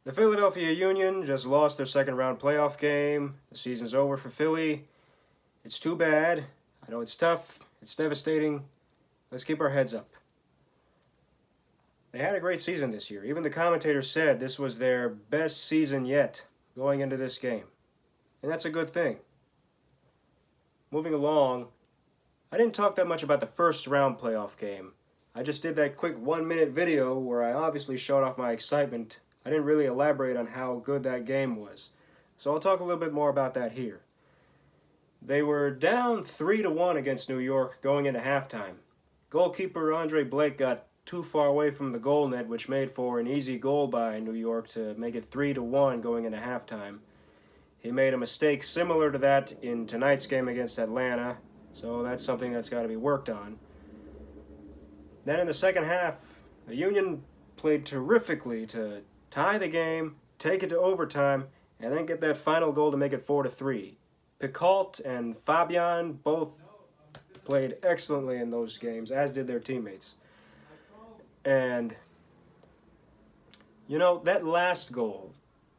The Philadelphia Union just lost their second round playoff game. The season's over for Philly. It's too bad. I know it's tough. It's devastating. Let's keep our heads up. They had a great season this year. Even the commentators said this was their best season yet going into this game. And that's a good thing. Moving along, I didn't talk that much about the first round playoff game. I just did that quick 1-minute video where I obviously showed off my excitement. I didn't really elaborate on how good that game was. So I'll talk a little bit more about that here. They were down 3-1 against New York going into halftime. Goalkeeper Andre Blake got too far away from the goal net, which made for an easy goal by New York to make it 3-1 going into halftime. He made a mistake similar to that in tonight's game against Atlanta, so that's something that's got to be worked on. Then in the second half, the Union played terrifically to tie the game, take it to overtime, and then get that final goal to make it 4-3. Picault and Fabian both played excellently in those games, as did their teammates. And, you know, that last goal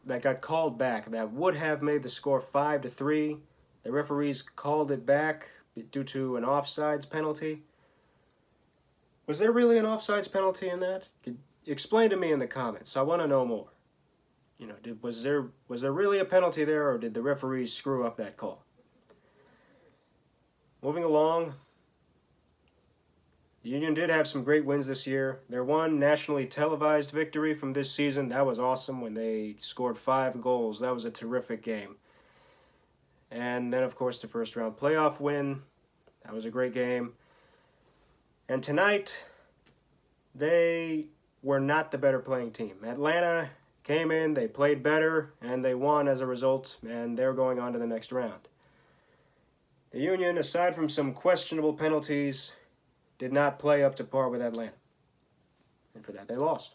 that got called back, that would have made the score 5-3, the referees called it back due to an offsides penalty. Was there really an offsides penalty in that? Explain to me in the comments. I want to know more. You know, was there really a penalty there, or did the referees screw up that call? Moving along, the Union did have some great wins this year. Their one nationally televised victory from this season, that was awesome when they scored 5 goals. That was a terrific game. And then, of course, the first round playoff win. That was a great game. And tonight, they were not the better playing team. Atlanta came in, they played better, and they won as a result, and they're going on to the next round. The Union, aside from some questionable penalties, did not play up to par with Atlanta. And for that, they lost.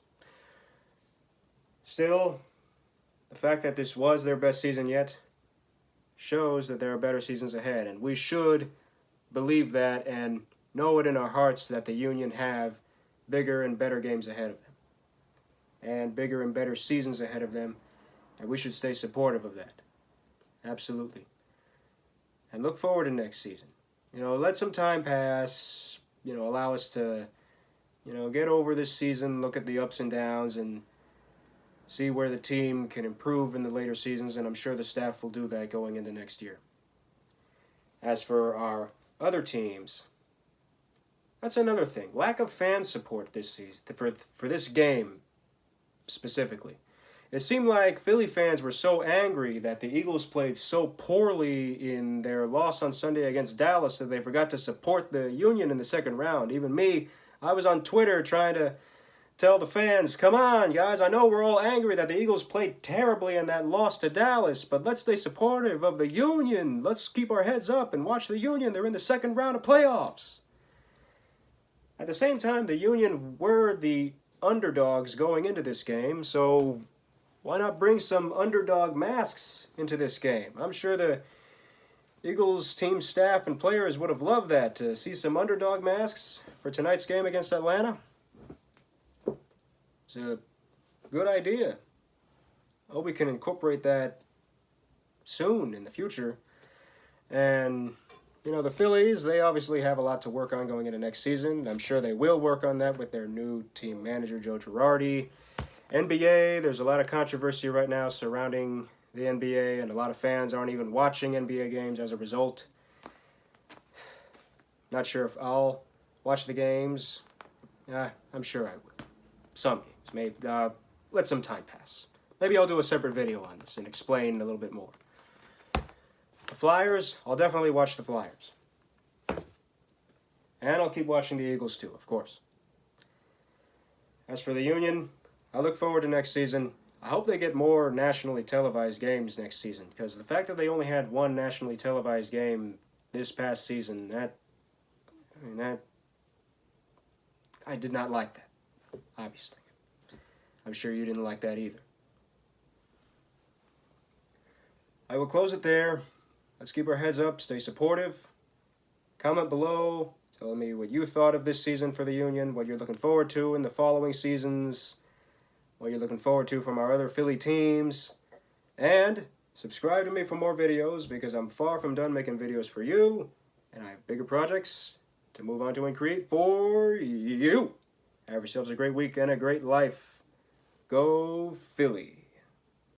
Still, the fact that this was their best season yet shows that there are better seasons ahead, and we should believe that and know it in our hearts that the Union have bigger and better games ahead of them, and bigger and better seasons ahead of them, and we should stay supportive of that. Absolutely. And look forward to next season. You know, let some time pass, you know, allow us to, you know, get over this season, look at the ups and downs, and see where the team can improve in the later seasons, and I'm sure the staff will do that going into next year. As for our other teams, that's another thing. Lack of fan support this season, for this game specifically. It seemed like Philly fans were so angry that the Eagles played so poorly in their loss on Sunday against Dallas that they forgot to support the Union in the second round. Even me, I was on Twitter trying to tell the fans, come on, guys, I know we're all angry that the Eagles played terribly in that loss to Dallas, but let's stay supportive of the Union. Let's keep our heads up and watch the Union. They're in the second round of playoffs. At the same time, the Union were the underdogs going into this game, so why not bring some underdog masks into this game? I'm sure the Eagles team staff and players would have loved that, to see some underdog masks for tonight's game against Atlanta. It's a good idea. I hope we can incorporate that soon in the future. And, you know, the Phillies, they obviously have a lot to work on going into next season. I'm sure they will work on that with their new team manager, Joe Girardi. NBA, there's a lot of controversy right now surrounding the NBA, and a lot of fans aren't even watching NBA games as a result. Not sure if I'll watch the games. I'm sure I will. Some games. Maybe let some time pass. Maybe I'll do a separate video on this and explain a little bit more. The Flyers, I'll definitely watch the Flyers. And I'll keep watching the Eagles too, of course. As for the Union, I look forward to next season. I hope they get more nationally televised games next season, because the fact that they only had one nationally televised game this past season, I did not like that, obviously. I'm sure you didn't like that either. I will close it there. Let's keep our heads up, stay supportive. Comment below, telling me what you thought of this season for the Union, what you're looking forward to in the following seasons. what you're looking forward to from our other Philly teams. And subscribe to me for more videos because I'm far from done making videos for you. And I have bigger projects to move on to and create for you. Have yourselves a great week and a great life. Go Philly.